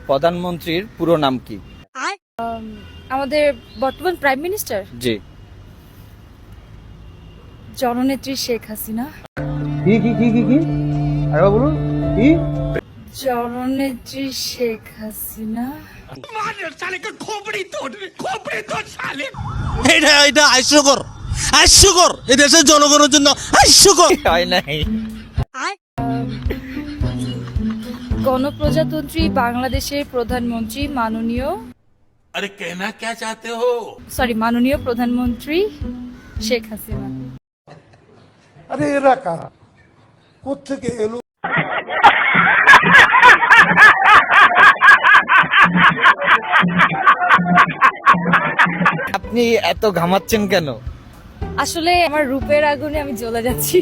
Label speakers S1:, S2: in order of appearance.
S1: প্রধানমন্ত্রীর পুরো নাম কি?
S2: আমাদের বর্তমান প্রাইম মিনিস্টার
S1: জি।
S2: জননেত্রী শেখ হাসিনা।
S3: কি কি কি কি কি আরেকবার বলুন কি?
S2: জননেত্রী শেখ হাসিনা।
S4: এটা হাস্যকর এই দেশের জনগণের জন্য হাস্যকর।
S1: হয় নাই।
S2: গণপ্রজাতন্ত্রী বাংলাদেশের প্রধানমন্ত্রী মাননীয় মাননীয় প্রধানমন্ত্রী শেখ হাসিনা।
S3: আরে এরা কারা, কোত্থেকে এলো?
S1: আপনি এত ঘামাচ্ছেন কেন?
S2: আসলে আমার রূপের আগুনে আমি জ্বলে যাচ্ছি।